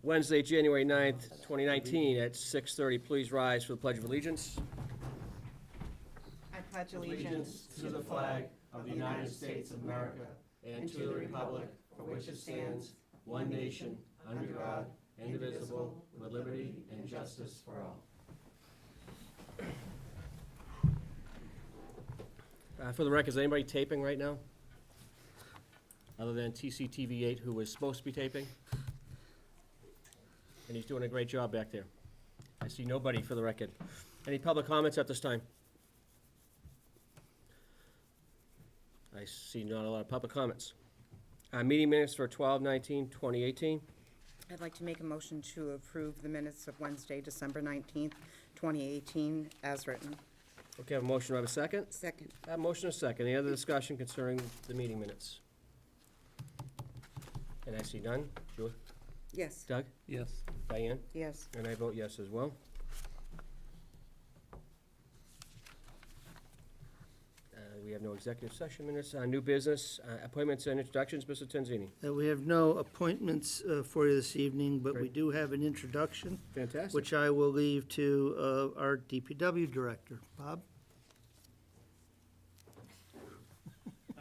Wednesday, January 9th, 2019, at 6:30. Please rise for the Pledge of Allegiance. I pledge allegiance to the flag of the United States of America and to the republic for which it stands, one nation, under God, indivisible, with liberty and justice for all. For the record, is anybody taping right now? Other than TCTV 8, who was supposed to be taping? And he's doing a great job back there. I see nobody for the record. Any public comments at this time? I see not a lot of public comments. Meeting minutes for 12/19/2018. I'd like to make a motion to approve the minutes of Wednesday, December 19th, 2018, as written. Okay, I have a motion. Do I have a second? Second. I have a motion and a second. Any other discussion concerning the meeting minutes? And I see none. Julie? Yes. Doug? Yes. Diane? Yes. And I vote yes as well. We have no executive session minutes. New business, appointments and introductions. Mr. Tanzini. We have no appointments for you this evening, but we Great. do have an introduction, Fantastic. which I will leave to our DPW director. Bob?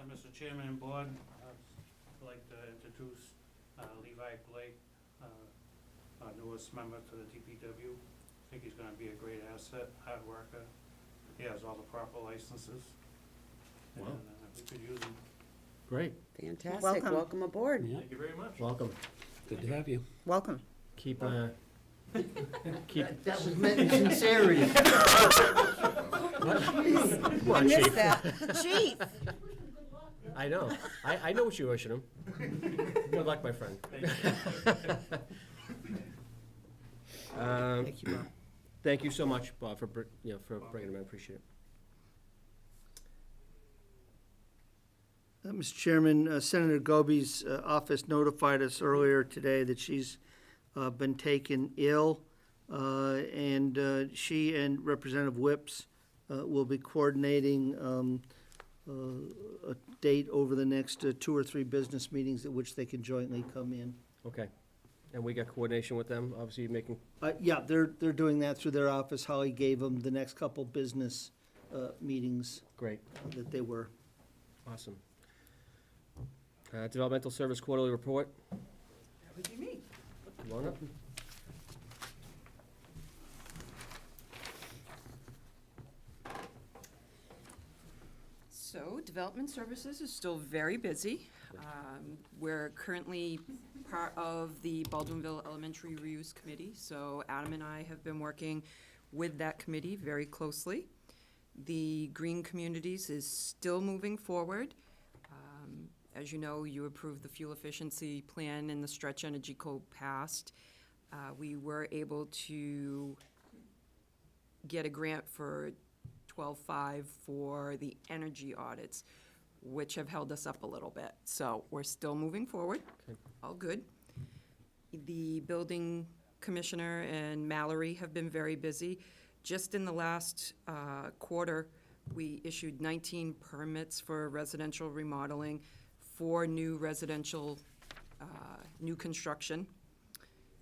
Mr. Chairman and Board, I'd like to introduce Levi Blake, our newest member to the DPW. I think he's going to be a great asset, hard worker. He has all the proper licenses. Wow. And we could use him. Great. Fantastic. Welcome. Welcome aboard. Thank you very much. Welcome. Good to have you. Welcome. Keep, keep. That was meant in sincerity. Come I on, missed Chief. that. Chief! I know. I know what you're wishing him. Good luck, my friend. Thank you, Bob. Thank you so much, Bob, for bringing him in. I appreciate it. Mr. Chairman, Senator Gobi's office notified us earlier today that she's been taken ill, and she and Representative Whips will be coordinating a date over the next 2 or 3 business meetings at which they can jointly come in. Okay. And we got coordination with them, obviously making, Yeah, they're doing that through their office. Holly gave them the next couple business meetings great. that they were. Awesome. Developmental Service Quarterly Report. That would be me. Come on up. So, Development Services is still very busy. We're currently part of the Baldwinville Elementary Reuse Committee, so Adam and I have been working with that committee very closely. The Green Communities is still moving forward. As you know, you approved the fuel efficiency plan and the Stretch Energy Code passed. We were able to get a grant for 12.5 for the energy audits, which have held us up a little bit. So we're still moving forward, Okay. all good. The building commissioner and Mallory have been very busy. Just in the last quarter, we issued 19 permits for residential remodeling, 4 new residential, new construction.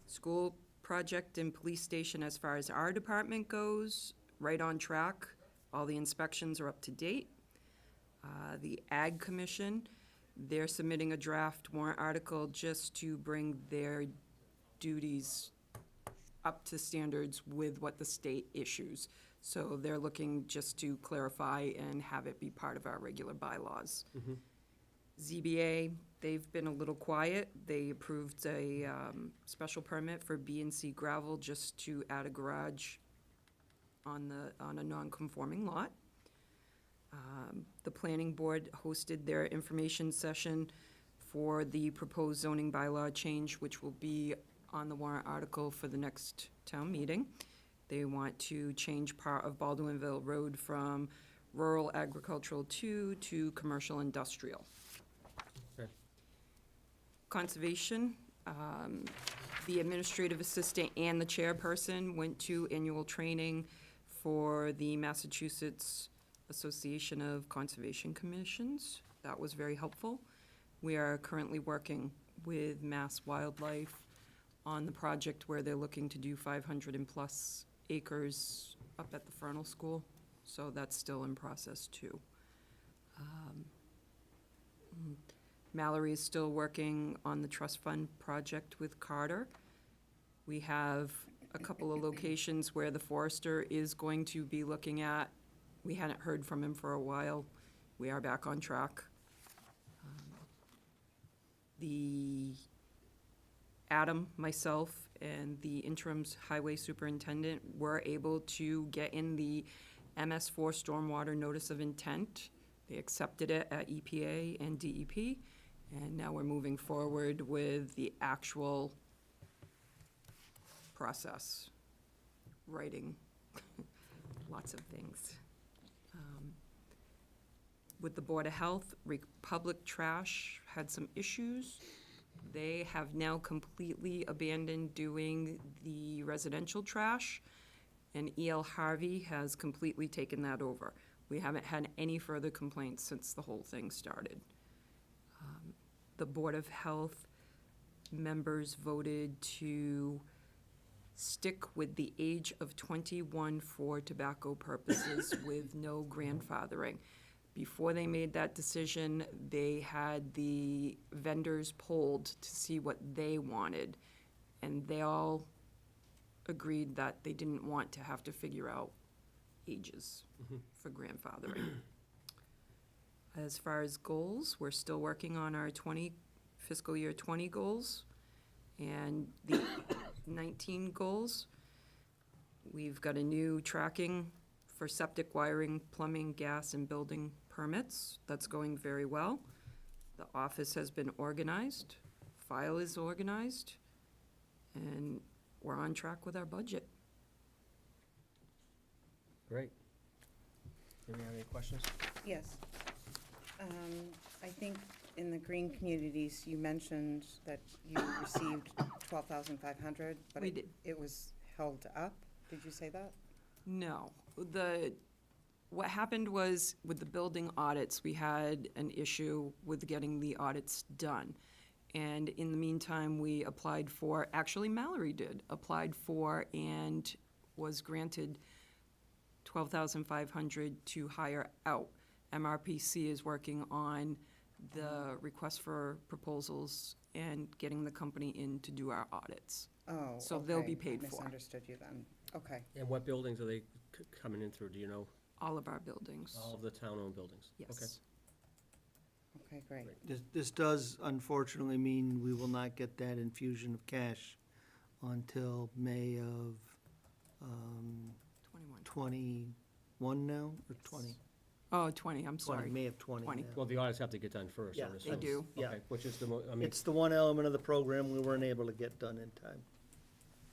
School project and police station, as far as our department goes, right on track. All the inspections are up to date. The Ag Commission, they're submitting a draft warrant article just to bring their duties up to standards with what the state issues. So they're looking just to clarify and have it be part of our regular bylaws. Mhm. ZBA, they've been a little quiet. They approved a special permit for B&C gravel just to add a garage on a non-conforming lot. The planning board hosted their information session for the proposed zoning bylaw change, which will be on the warrant article for the next town meeting. They want to change part of Baldwinville Road from rural agricultural 2 to commercial industrial. Okay. Conservation, the administrative assistant and the chairperson went to annual training for the Massachusetts Association of Conservation Commissions. That was very helpful. We are currently working with Mass Wildlife on the project where they're looking to do 500 and plus acres up at the Fernal School, so that's still in process too. Mallory is still working on the trust fund project with Carter. We have a couple of locations where the forester is going to be looking at. We hadn't heard from him for a while. We are back on track. Adam, myself, and the interim highway superintendent were able to get in the MS4 stormwater notice of intent. They accepted it at EPA and DEP, and now we're moving forward with the actual process, writing lots of things. With the Board of Health, Republic Trash had some issues. They have now completely abandoned doing the residential trash, and E.L. Harvey has completely taken that over. We haven't had any further complaints since the whole thing started. The Board of Health members voted to stick with the age of 21 for tobacco purposes with no grandfathering. Before they made that decision, they had the vendors polled to see what they wanted, and they all agreed that they didn't want to have to figure out ages for grandfathering. As far as goals, we're still working on our fiscal year 20 goals and the 19 goals. We've got a new tracking for septic wiring, plumbing, gas, and building permits. That's going very well. The office has been organized, file is organized, and we're on track with our budget. Great. Do we have any questions? Yes. I think in the green communities, you mentioned that you received 12,500, but We did. it was held up. Did you say that? No, what happened was, with the building audits, we had an issue with getting the audits done. And in the meantime, we applied for, actually Mallory applied for and was granted 12,500 to hire out. MRPC is working on the request for proposals and getting the company in to do our audits. Oh, So they'll okay. be paid I for. misunderstood you then. Okay. And what buildings are they coming in through, do you know? All of our buildings. All of the town-owned buildings? Okay. Yes. Okay, great. This does unfortunately mean we will not get that infusion of cash until May of 21. 21 now, or 20? Oh, 20, I'm 20, sorry. May of 20 20. now. Well, the audits have to get done first. Yeah, I'm they assuming. do. Yeah. Okay, which is I mean. It's the one element of the program we weren't able to get done in time.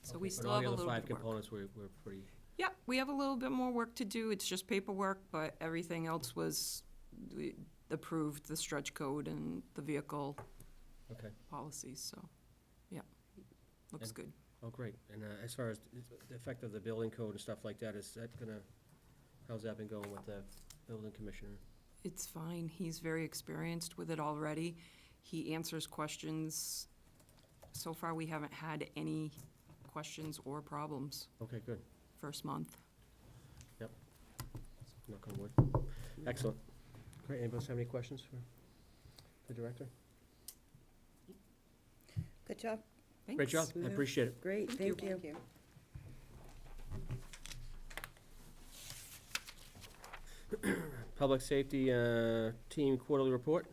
So okay, we but still all have the a other little five bit of work. components, we're pretty, Yeah, we have a little bit more work to do. It's just paperwork, but everything else was approved, the stretch code and the vehicle okay. policies, so, yeah, looks And- good. Oh, great. And as far as the effect of the building code and stuff like that, is that gonna, how's that been going with the building commissioner? It's fine. He's very experienced with it already. He answers questions. So far, we haven't had any questions or problems Okay, good. first month. Knock on wood. Excellent. Great. Anybody else have any questions for the director? Good job. Great job. Thanks. I appreciate it. Great, Thank you. Thank you. Public safety team quarterly report.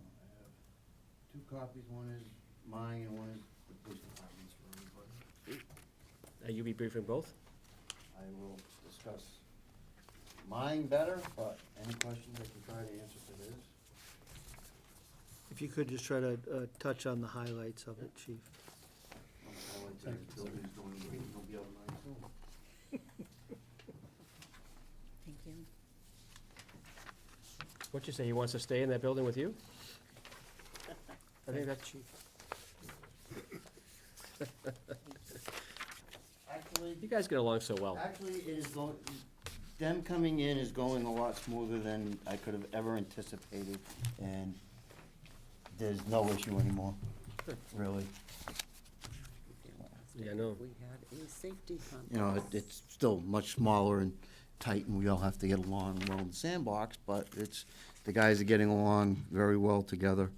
I have two copies, one is mine and one is the police department's for everybody. You be briefing both? I will discuss mine better, but any questions I can try to answer to this. If you could just try to touch on the highlights of it, chief. I like to, the building's doing great, it'll be out mine soon. Thank you. What'd you say, he wants to stay in that building with you? I think that's chief. Actually, You guys get along so well. actually, it is going, them coming in is going a lot smoother than I could have ever anticipated, and there's no issue anymore, really. Yeah, I know. We had a safety contest. You know, it's still much smaller and tight, and we all have to get along well in the sandbox, but the guys are getting along very well together.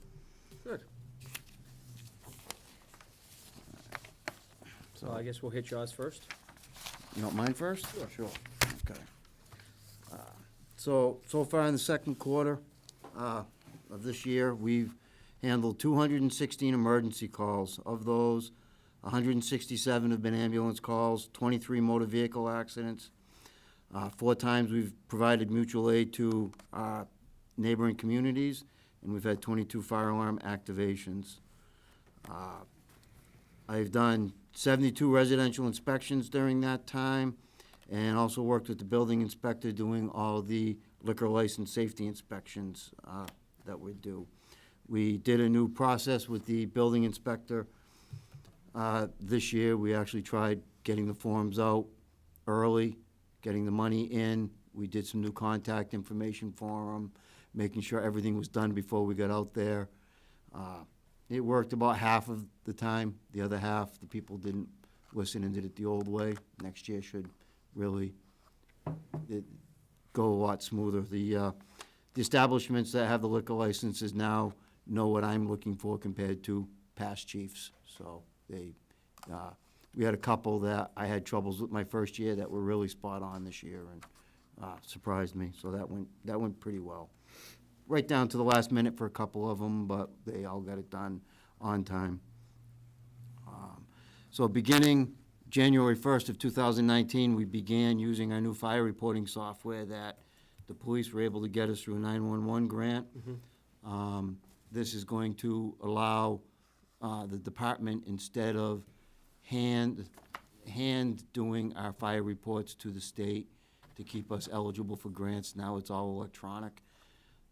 Good. So So, I guess we'll hit yours first. you want mine first? Sure. Sure, okay. So far in the second quarter of this year, we've handled 216 emergency calls. Of those, 167 have been ambulance calls, 23 motor vehicle accidents. 4 times we've provided mutual aid to neighboring communities, and we've had 22 fire alarm activations. I've done 72 residential inspections during that time, and also worked with the building inspector doing all the liquor license safety inspections that we do. We did a new process with the building inspector this year. We actually tried getting the forms out early, getting the money in. We did some new contact information for them, making sure everything was done before we got out there. It worked about half of the time. The other half, the people didn't listen and did it the old way. Next year should really go a lot smoother. The establishments that have the liquor licenses now know what I'm looking for compared to past chiefs. So we had a couple that I had troubles with my first year that were really spot on this year and surprised me. So that went pretty well. Right down to the last minute for a couple of them, but they all got it done on time. So beginning January 1st of 2019, we began using our new fire reporting software that the police were able to get us through a 911 grant. This is going to allow the department, instead of hand doing our fire reports to the state to keep us eligible for grants, now it's all electronic.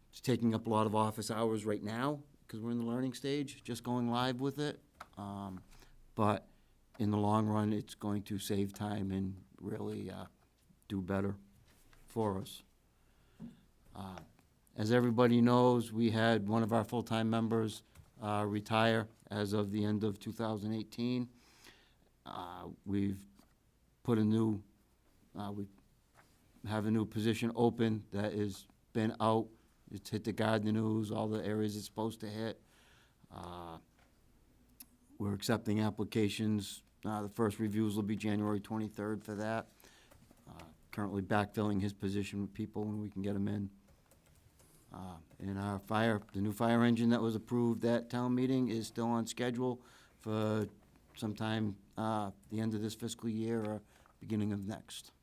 It's taking up a lot of office hours right now, because we're in the learning stage, just going live with it. But in the long run, it's going to save time and really do better for us. As everybody knows, we had one of our full-time members retire as of the end of 2018. We've put we have a new position open that has been out. It's hit the Gardner News, all the areas it's supposed to hit. We're accepting applications. The first reviews will be January 23rd for that. Currently backfilling his position with people when we can get them in. And the new fire engine that was approved at town meeting is still on schedule for sometime the end of this fiscal year or beginning of next.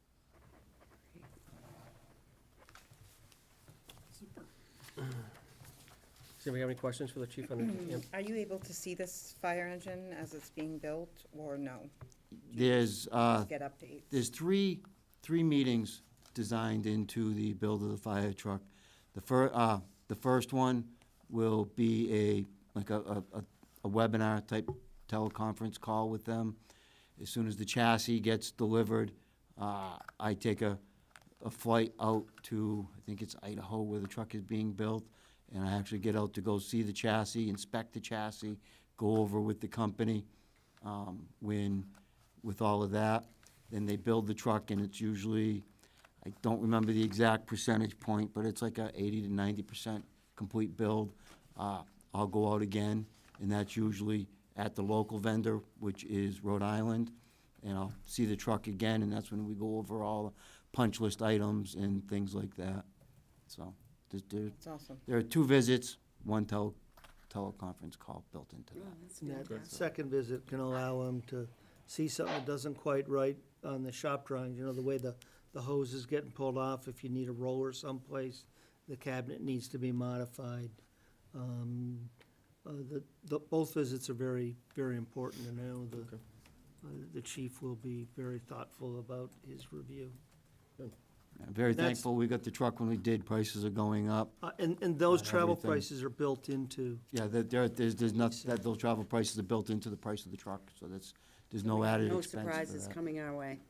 Does anybody have any questions for the chief on the, Are you able to see this fire engine as it's being built, or no? There's Get updates? There's three meetings designed into the build of the fire truck. The first one will be a webinar type teleconference call with them. As soon as the chassis gets delivered, I take a flight out to, I think it's Idaho, where the truck is being built, and I actually get out to go see the chassis, inspect the chassis, go over with the company with all of that. Then they build the truck, and it's usually, I don't remember the exact percentage point, but it's like a 80 to 90% complete build. I'll go out again, and that's usually at the local vendor, which is Rhode Island, and I'll see the truck again, and that's when we go over all the punch list items and things like that. So It's awesome. there are 2 visits, 1 teleconference call built into that. That's And that fantastic. second visit can allow them to see something that doesn't quite right on the shop drawings, you know, the way the hose is getting pulled off, if you need a roller someplace, the cabinet needs to be modified. Both visits are very, very important, and I know the chief will be very thoughtful about his review. I'm very That's- thankful we got the truck when we did. Prices are going up. And those travel Everything. prices are built into, Yeah, there's not, those travel prices are built into the price of the truck, so there's no added No expense for surprises that. coming our way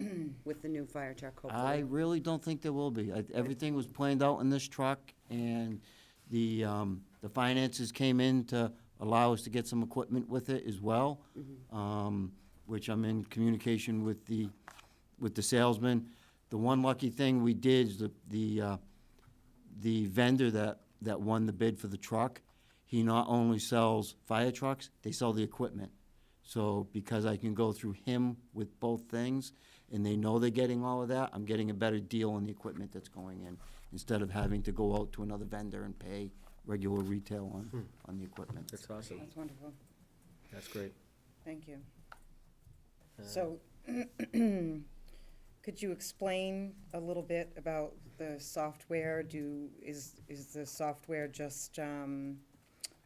with the new fire truck, I hopefully. really don't think there will be. Everything was planned out in this truck, and the finances came in to allow us to get some equipment with it as well, which I'm in communication with the salesman. The one lucky thing we did is the vendor that won the bid for the truck, he not only sells fire trucks, they sell the equipment. So because I can go through him with both things, and they know they're getting all of that, I'm getting a better deal on the equipment that's going in, instead of having to go out to another vendor and pay regular retail on the equipment. That's awesome. That's wonderful. That's great. Thank you. Uh, So, could you explain a little bit about the software? Is the software just,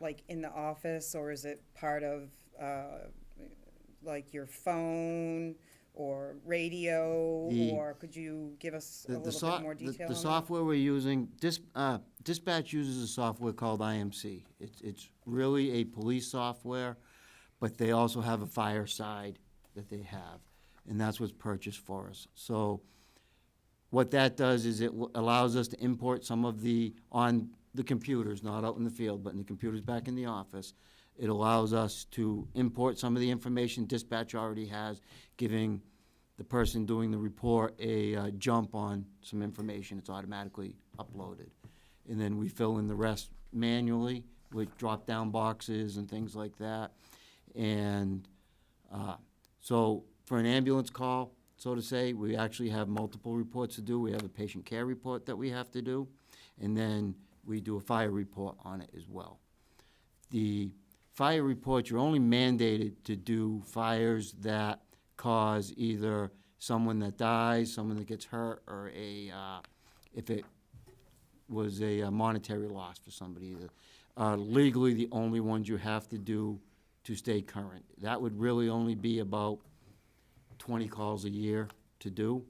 like in the office, or is it part of, like your phone or radio? The- Or could you give us a The little bit more detail on the that? software we're using, Dispatch uses a software called IMC. It's really a police software, but they also have a fire side that they have, and that's what's purchased for us. So what that does is it allows us to import some of on the computers, not out in the field, but in the computers back in the office. It allows us to import some of the information Dispatch already has, giving the person doing the report a jump on some information. It's automatically uploaded. And then we fill in the rest manually with drop-down boxes and things like that. And so for an ambulance call, so to say, we actually have multiple reports to do. We have a patient care report that we have to do, and then we do a fire report on it as well. The fire report, you're only mandated to do fires that cause either someone that dies, someone that gets hurt, or if it was a monetary loss for somebody. Legally, the only ones you have to do to stay current. That would really only be about 20 calls a year to do.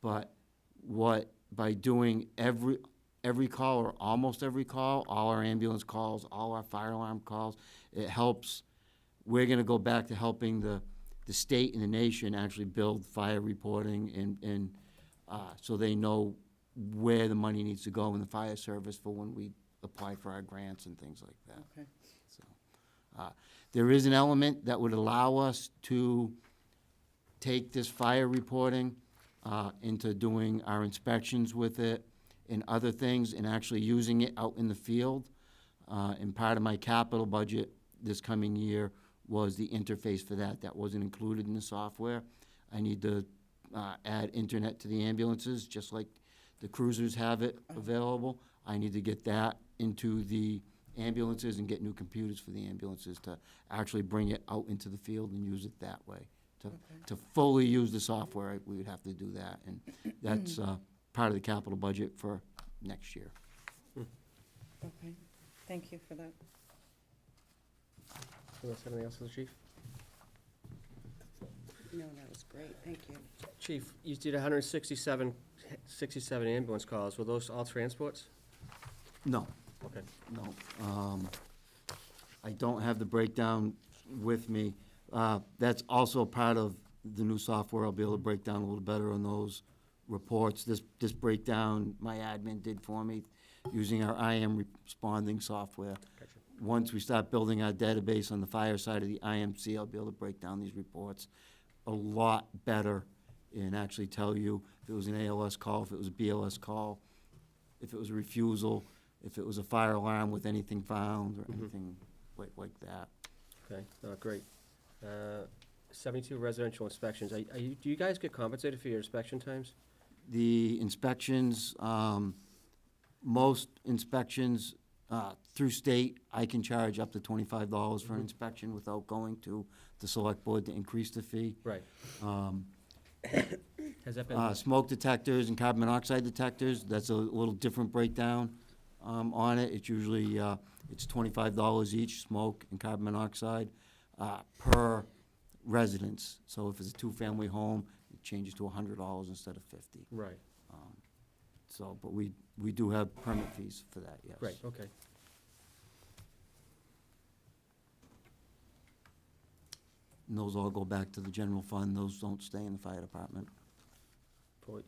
But by doing every call, or almost every call, all our ambulance calls, all our fire alarm calls, it helps. We're gonna go back to helping the state and the nation actually build fire reporting, and so they know where the money needs to go in the fire service for when we apply for our grants and things like that. Okay. So, there is an element that would allow us to take this fire reporting into doing our inspections with it and other things, and actually using it out in the field. And part of my capital budget this coming year was the interface for that. That wasn't included in the software. I need to add internet to the ambulances, just like the cruisers have it available. I need to get that into the ambulances and get new computers for the ambulances to actually bring it out into the field and use it that way. To fully use the software, we would have to do that, and that's part of the capital budget for next year. Okay, thank you for that. Anyone else have anything else for the chief? No, that was great, thank you. Chief, you did 167 ambulance calls. Were those all transports? No, Okay. no. I don't have the breakdown with me. That's also part of the new software. I'll be able to break down a little better on those reports. This breakdown, my admin did for me using our IM responding software. Gotcha. Once we start building our database on the fire side of the IMC, I'll be able to break down these reports a lot better and actually tell you if it was an ALS call, if it was a BLS call, if it was a refusal, if it was a fire alarm with anything found or anything like that. Okay, great. 72 residential inspections. Do you guys get compensated for your inspection times? The inspections, most inspections through state, I can charge up to $25 for an inspection without going to the select board to increase the fee. Right. Has that been, Smoke detectors and carbon monoxide detectors, that's a little different breakdown on it. It's usually, it's $25 each, smoke and carbon monoxide, per residence. So if it's a two-family home, it changes to $100 instead of $50. right. So, but we do have permit fees for that, yes. Right, okay. And those all go back to the general fund, those don't stay in the fire department.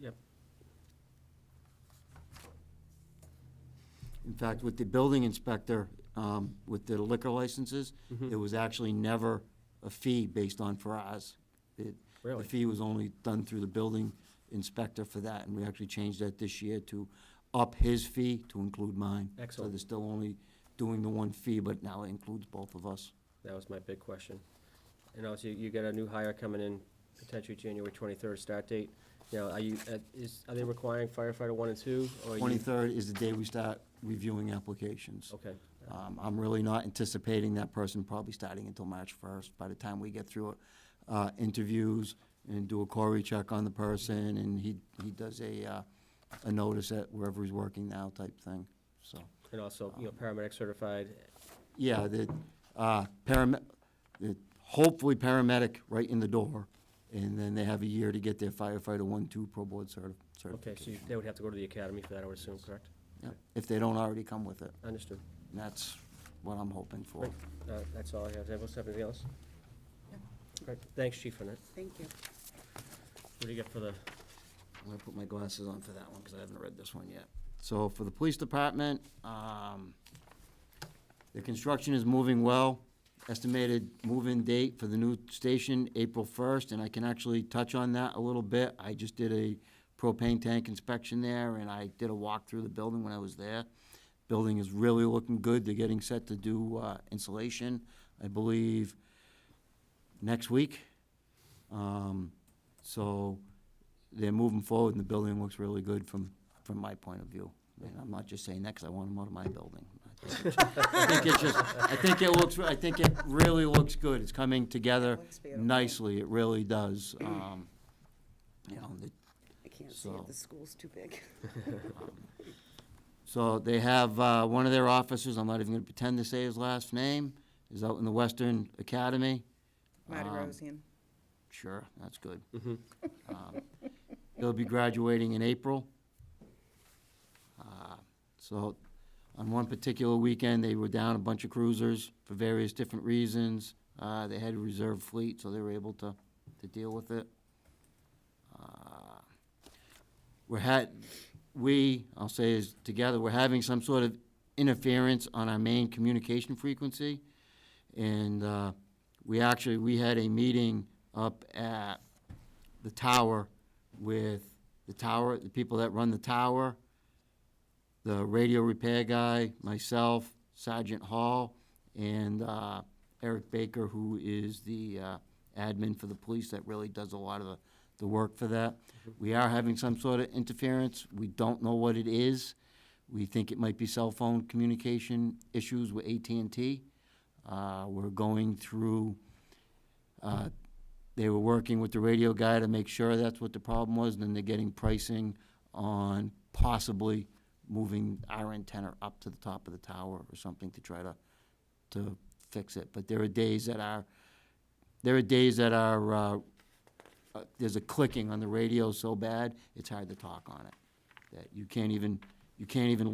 Yep, In fact, with the building inspector, with the liquor licenses, Mhm. it was actually never a fee based on Faraz. The really. fee was only done through the building inspector for that, and we actually changed that this year to up his fee to include mine. So Excellent. they're still only doing the one fee, but now it includes both of us. That was my big question. And also, you got a new hire coming in, potentially January 23rd start date. Now, are they requiring firefighter 1 and 2? Or are you- 23rd is the day we start reviewing applications. Okay. I'm really not anticipating that person probably starting until March 1st. By the time we get through interviews and do a query check on the person, and he does a notice at wherever he's working now type thing, so. And also, paramedic certified. Yeah, hopefully paramedic right in the door, and then they have a year to get their firefighter 1, 2 pro board certification. Okay, so they would have to go to the academy for that, I would assume, correct? Yeah, if they don't already come with it, Understood. and that's what I'm hoping for. Great. That's all I have. Does anyone else have anything else? No. Great. Thanks, Chief, on that. Thank you. What do you got for the, I'm gonna put my glasses on for that one, because I haven't read this one yet. So for the police department, the construction is moving well. Estimated move-in date for the new station, April 1st, and I can actually touch on that a little bit. I just did a propane tank inspection there, and I did a walk through the building when I was there. Building is really looking good. They're getting set to do insulation, I believe, next week. So they're moving forward, and the building looks really good from my point of view. And I'm not just saying that because I want them out of my building. I think it really looks good. It's coming together Looks beautiful. nicely. It really does. I can't see So- it, the school's too big. So they have, one of their officers, I'm not even gonna pretend to say his last name, is out in the Western Academy. Marty Um, Rosian. Sure, that's good. Mhm. He'll be graduating in April. So on one particular weekend, they were down a bunch of cruisers for various different reasons. They had a reserve fleet, so they were able to deal with it. I'll say is together, we're having some sort of interference on our main communication frequency. And we had a meeting up at the tower with the people that run the tower, the radio repair guy, myself, Sergeant Hall, and Eric Baker, who is the admin for the police that really does a lot of the work for that. We are having some sort of interference. We don't know what it is. We think it might be cell phone communication issues with AT&T. We're going through, they were working with the radio guy to make sure that's what the problem was, and then they're getting pricing on possibly moving our antenna up to the top of the tower or something to try to fix it. But there are days that there's a clicking on the radio so bad, it's hard to talk on it. That you can't even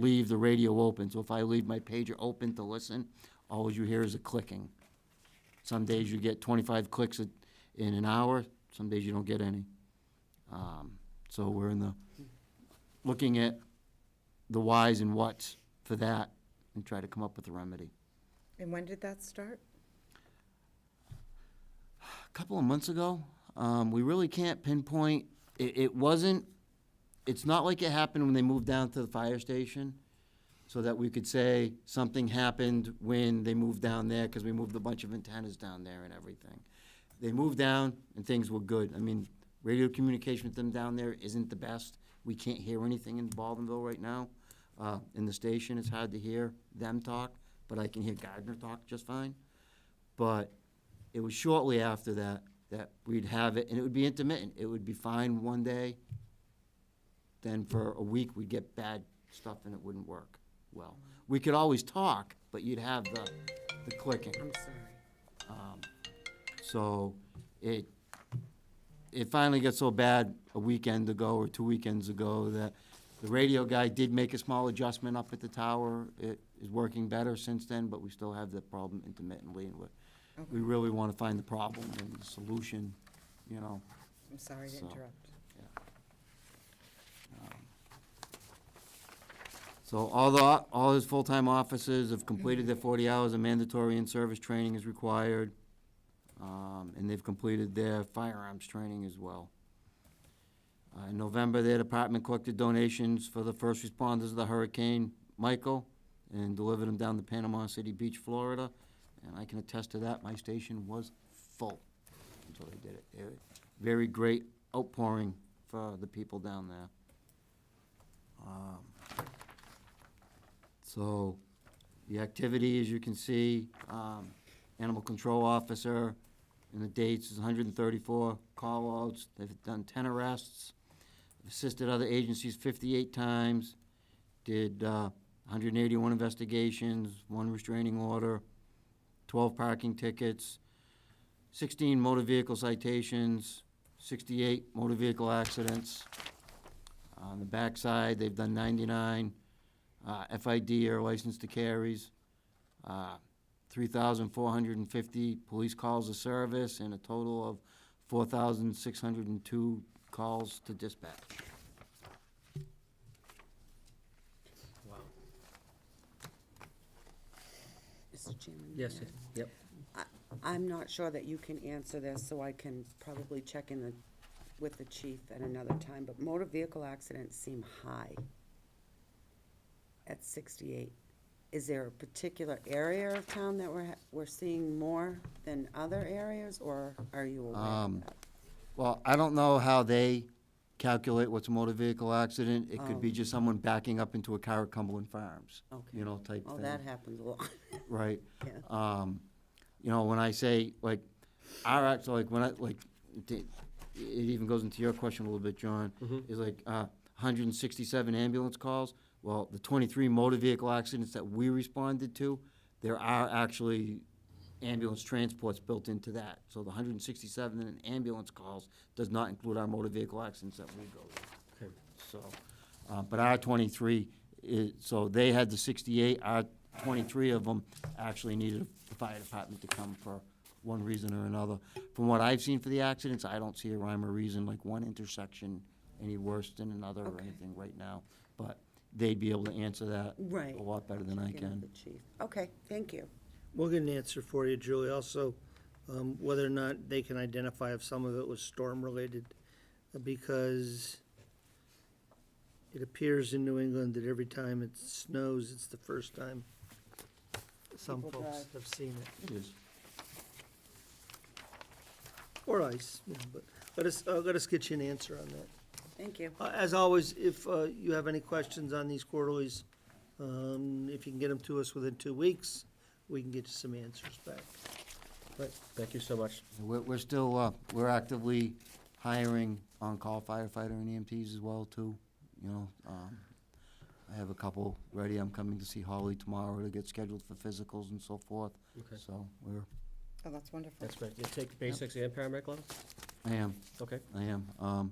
leave the radio open. So if I leave my pager open to listen, all you hear is a clicking. Some days you get 25 clicks in an hour, some days you don't get any. So we're looking at the whys and whats for that and try to come up with a remedy. And when did that start? A couple of months ago, we really can't pinpoint, it's not like it happened when they moved down to the fire station, so that we could say something happened when they moved down there, because we moved a bunch of antennas down there and everything. They moved down and things were good. I mean, radio communication with them down there isn't the best. We can't hear anything in Baldwinville right now. In the station, it's hard to hear them talk, but I can hear Gardner talk just fine. But it was shortly after that we'd have it, and it would be intermittent. It would be fine one day, then for a week, we'd get bad stuff and it wouldn't work well. We could always talk, but you'd have the clicking. I'm sorry. So it finally got so bad a weekend ago or 2 weekends ago that The radio guy did make a small adjustment up at the tower. It is working better since then, but we still have the problem intermittently, and we really want to find the problem and the solution, you know. I'm sorry to So- interrupt. So all his full-time officers have completed their 40 hours of mandatory in-service training as required, and they've completed their firearms training as well. In November, their department collected donations for the first responders of the Hurricane Michael and delivered them down to Panama City Beach, Florida, and I can attest to that. My station was full until they did it. Very great outpouring for the people down there. So, the activity, as you can see, animal control officer, and the dates is 134 call-outs. They've done 10 arrests, assisted other agencies 58 times, did 181 investigations, 1 restraining order, 12 parking tickets, 16 motor vehicle citations, 68 motor vehicle accidents. On the backside, they've done 99 FID or license to carries, 3,450 police calls of service, and a total of 4,602 calls to dispatch. Wow. Mr. Chairman? Yes, yep. I'm not sure that you can answer this, so I can probably check in with the chief at another time, but motor vehicle accidents seem high at 68. Is there a particular area of town that we're seeing more than other areas, or are you aware of that? Well, I don't know how they calculate what's a motor vehicle accident. It could be Oh. just someone backing up into a car at Cumberland Farms, Okay. you know, type Oh, thing. that happens a lot. Right. Yeah. You know, when I say, like, our act, like, when I, like, it even goes into your question a little bit, John, is like, 167 ambulance calls. Well, the 23 motor vehicle accidents that we responded to, there are actually ambulance transports built into that. So the 167 in ambulance calls does not include our motor vehicle accidents that we go to. Okay. So, but our 23 is, so they had the 68, our 23 of them actually needed the fire department to come for one reason or another. From what I've seen for the accidents, I don't see a rhyme or reason, like one intersection any worse than another or Okay. anything right now. But they'd be able to answer that Right. a lot better than I Check in with can. the chief. Okay, thank you. We'll get an answer for you, Julie. Also, whether or not they can identify if some of it was storm-related, because it appears in New England that every time it snows, it's the first time some People folks drive. have seen it. It is. Or ice, you know, but let us get you an answer on that. Thank you. As always, if you have any questions on these quarterlies, if you can get them to us within 2 weeks, we can get you some answers back. Right, thank you so much. We're still, we're actively hiring on-call firefighter and EMTs as well, too. You know, I have a couple ready. I'm coming to see Holly tomorrow to get scheduled for physicals and so forth. Okay, So we're, Oh, that's wonderful. that's great. You take basics and paramedic level? I am. Okay. I am.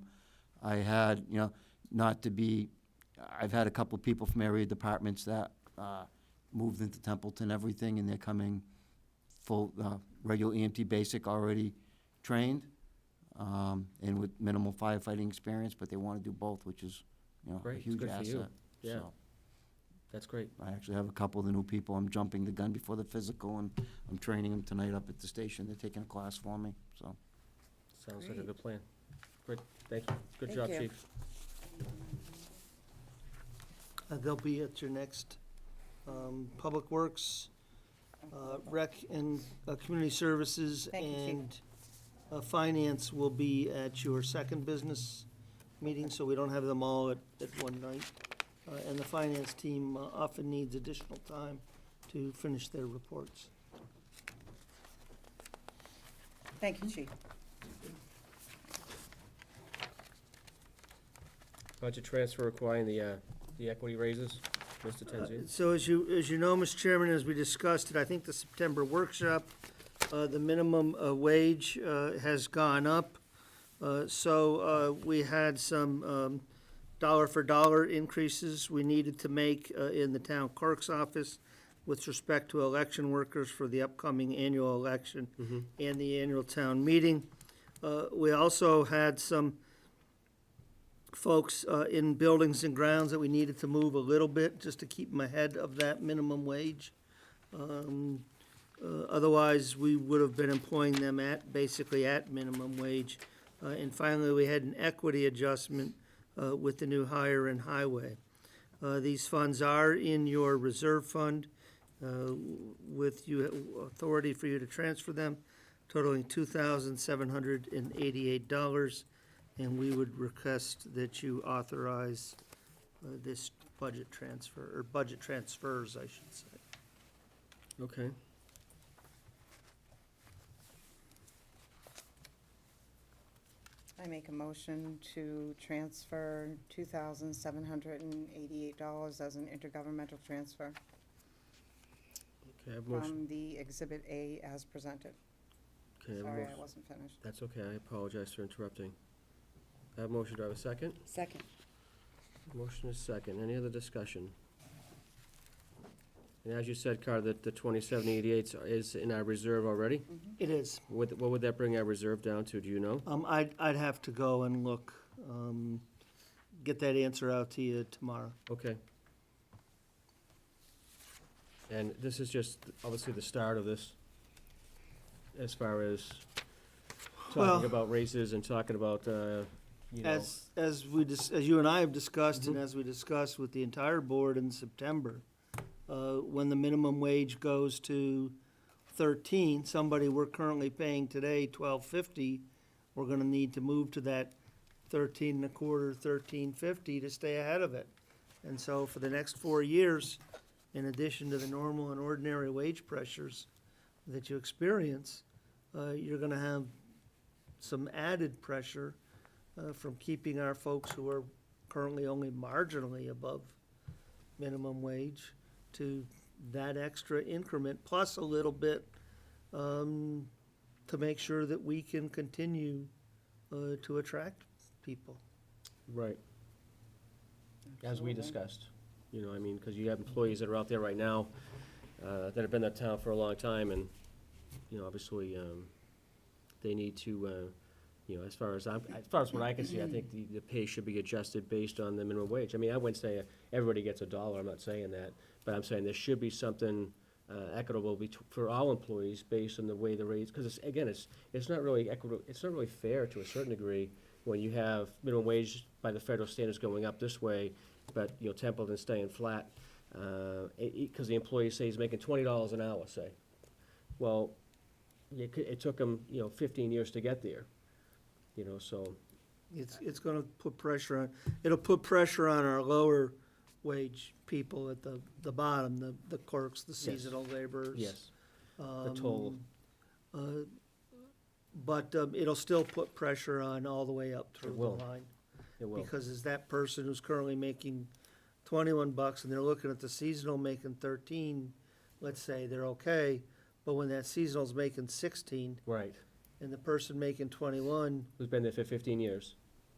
I had, you know, not to be, I've had a couple of people from area departments that moved into Templeton, everything, and they're coming full, regular EMT basic already trained, and with minimal firefighting experience, but they want to do both, which is, you know, a Great, it's huge good for you. asset. Yeah. So That's great. I actually have a couple of the new people. I'm jumping the gun before the physical, and I'm training them tonight up at the station. They're taking a class for me, so. Sounds like a Great. good plan. Great, thank you. Good Thank job, you. chief. They'll be at your next Public Works, Rec and Community Services, Thank you, Chief. and Finance will be at your second business meeting, so we don't have them all at one night. And the finance team often needs additional time to finish their reports. Thank you, Chief. Budget transfer requiring the equity raises, Mr. Tenzie. So as you know, Mr. Chairman, as we discussed at, I think, the September workshop, the minimum wage has gone up. So we had some dollar-for-dollar increases we needed to make in the town clerk's office with respect to election workers for the upcoming annual election and the annual town meeting. We also had some folks in buildings and grounds that we needed to move a little bit just to keep them ahead of that minimum wage. Otherwise, we would have been employing them basically at minimum wage. And finally, we had an equity adjustment with the new hire in highway. These funds are in your reserve fund with authority for you to transfer them, totaling $2,788. And we would request that you authorize this budget transfer, or budget transfers, I should say. Okay. I make a motion to transfer $2,788 as an intergovernmental transfer Okay, I have motion. from the Exhibit A as presented. Okay, I have Sorry, motion. I wasn't finished. That's okay, I apologize for interrupting. I have motion, do I have a second? Second. Motion is second. Any other discussion? And as you said, Carter, that the 2788 is in our reserve already? It is. What would that bring our reserve down to, do you know? I'd have to go and look, get that answer out to you tomorrow. Okay. And this is just obviously the start of this, as far as Well- talking about raises and talking about, you know. As you and I have discussed, and as we discussed with the entire board in September, when the minimum wage goes to 13, somebody we're currently paying today $12.50, we're gonna need to move to that 13 and a quarter, 13.50 to stay ahead of it. And so for the next 4 years, in addition to the normal and ordinary wage pressures that you experience, you're gonna have some added pressure from keeping our folks who are currently only marginally above minimum wage to that extra increment, plus a little bit to make sure that we can continue to attract people. Right. As we Absolutely. discussed, you know, I mean, because you have employees that are out there right now that have been in that town for a long time, and, you know, obviously, they need to, you know, as far as what I can see, I think the pay should be adjusted based on the minimum wage. I mean, I wouldn't say everybody gets $1, I'm not saying that, but I'm saying there should be something equitable for all employees based on the way the rates, because it's not really equitable, it's not really fair to a certain degree when you have minimum wage by the federal standards going up this way, but, you know, Templeton staying flat, because the employee say he's making $20 an hour, say. Well, it took him, you know, 15 years to get there, you know, so. It's gonna put pressure on, it'll put pressure on our lower wage people at the bottom, the clerks, the seasonal laborers. Yes, the total. But it'll still put pressure on all the way up through It the will. line. It will. Because as that person who's currently making $21 and they're looking at the seasonal making 13, let's say, they're okay, but when that seasonal's making 16 Right, and the person making 21, who's been there for 15 years.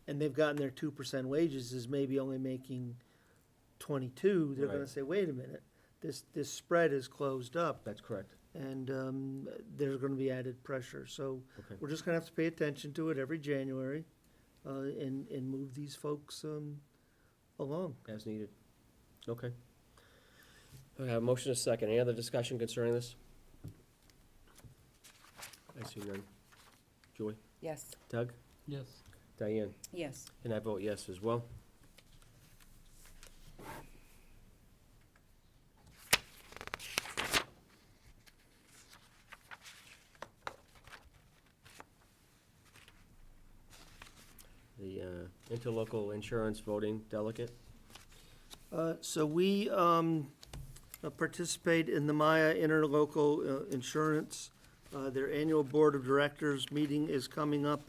and they've gotten their 2% wages is maybe only making 22, they're gonna Right. say, wait a minute, this spread is closed up, That's correct. and there's gonna be added pressure. So Okay. we're just gonna have to pay attention to it every January, and move these folks along. As needed. Okay. I have a motion and a second. Any other discussion concerning this? I see none. Julie? Yes. Doug? Yes. Diane? Yes. And I vote yes as well. The interlocal insurance voting delegate. So we participate in the Maya Interlocal Insurance. Their annual Board of Directors meeting is coming up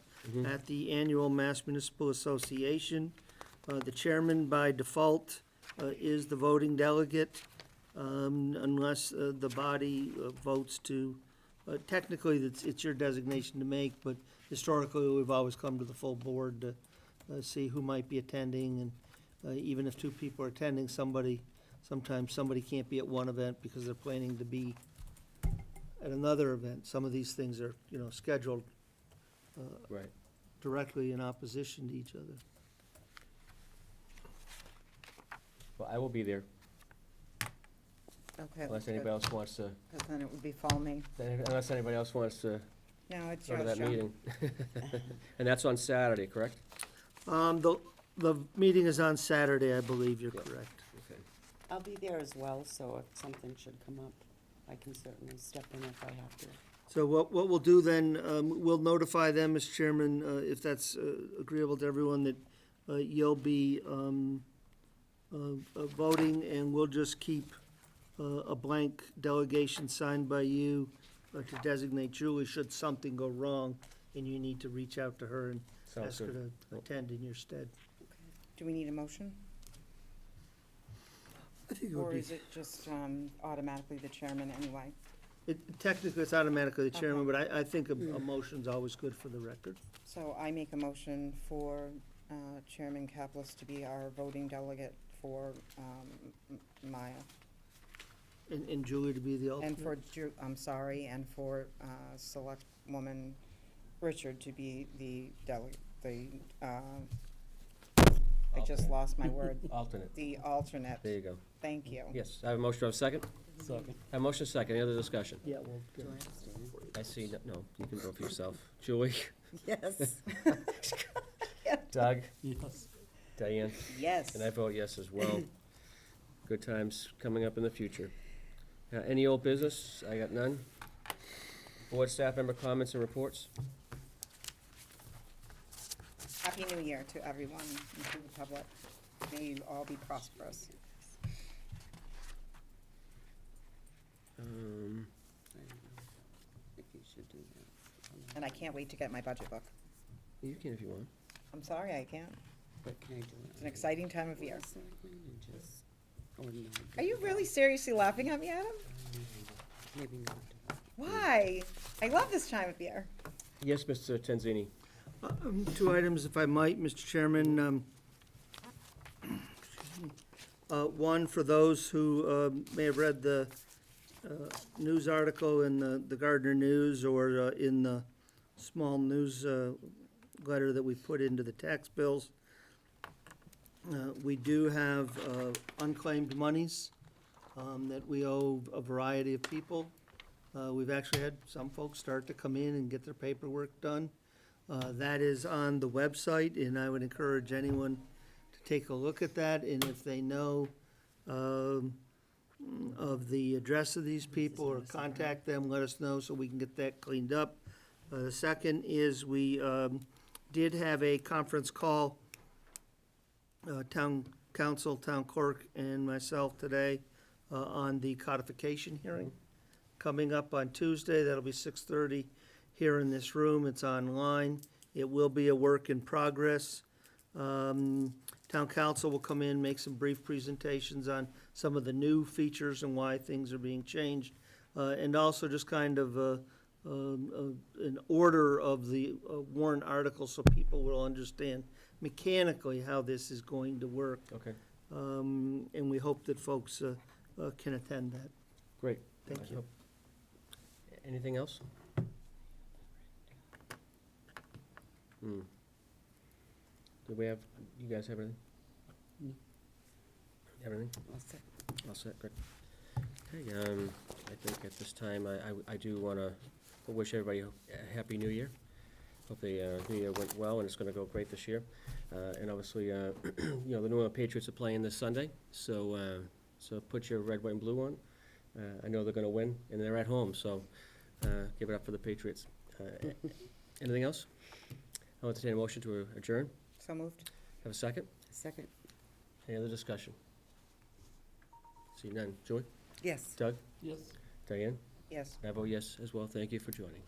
at the annual Mass Municipal Association. The chairman by default is the voting delegate, unless the body votes to, technically, it's your designation to make, but historically, we've always come to the full board to see who might be attending, and even if two people are attending, sometimes somebody can't be at one event because they're planning to be at another event. Some of these things are, scheduled Right. directly in opposition to each other. Well, I will be there, Okay. unless anybody else wants to, Because then it would be fall me. unless anybody else wants to No, it's go to yours, that John. meeting. And that's on Saturday, correct? The meeting is on Saturday, I believe, you're Yeah. correct. Okay. I'll be there as well, so if something should come up, I can certainly step in if I have to. So what we'll do then, we'll notify them, Mr. Chairman, if that's agreeable to everyone, that you'll be voting, and we'll just keep a blank delegation signed by you to designate Julie should something go wrong, and you need to reach out to her and Sounds ask her good. to attend in your stead. Do we need a motion? I think Or is it just automatically the chairman anyway? Technically, it's automatically the chairman, Okay. but I think a motion's always good for the record. So I make a motion for Chairman Kaplis to be our voting delegate for Maya. And Julie to be the alternate. And for, and for Selectwoman Richard to be the delegate, I just lost my word, Alternate, the alternate. there you go. Thank you. Yes, I have a motion, I have a second? Second. I have a motion, second, any other discussion? Yeah, well, Do I abstain? I see, no, you can vote for yourself. Julie? Yes. Doug? Diane? Yes. And I vote yes as well. Good times coming up in the future. Any old business? I got none. Board staff member comments and reports? Happy New Year to everyone and to the public. May you all be prosperous. I don't know if you should do that. And I can't wait to get my budget book. You can if you want. I'm sorry, I can't. But can I do it? It's an exciting time of year. Selectmen and just- or no, Are you really seriously laughing at me, Adam? Maybe not. Why? I love this time of year. Yes, Mr. Tenzini. Two items, if I might, Mr. Chairman. One, for those who may have read the news article in the Gardner News or in the small news letter that we put into the tax bills, we do have unclaimed monies that we owe a variety of people. We've actually had some folks start to come in and get their paperwork done. That is on the website, and I would encourage anyone to take a look at that, and if they know of the address of these people, or contact them, let us know so we can get that cleaned up. The second is we did have a conference call, town council, town clerk, and myself today on the codification hearing coming up on Tuesday. That'll be 6:30 here in this room. It's online. It will be a work in progress. Town council will come in, make some brief presentations on some of the new features and why things are being changed. And also just kind of an order of the warrant articles so people will understand mechanically how this is going to work. Okay, And we hope that folks can attend that. great. Thank I you. hope- Anything else? Do we have, you guys have anything? No. Everything? All set. All set, good. Okay, I think at this time, I do wanna wish everybody a happy new year. Hope the new year went well and it's gonna go great this year. And obviously, you know, the New England Patriots are playing this Sunday, so put your red, white, and blue on. I know they're gonna win, and they're at home, so give it up for the Patriots. Anything else? I'll entertain a motion to adjourn. So moved. Have a second? Second, Any other discussion? See none. Joy? yes. Doug? Yes. Diane? Yes. I vote yes as well. Thank you for joining.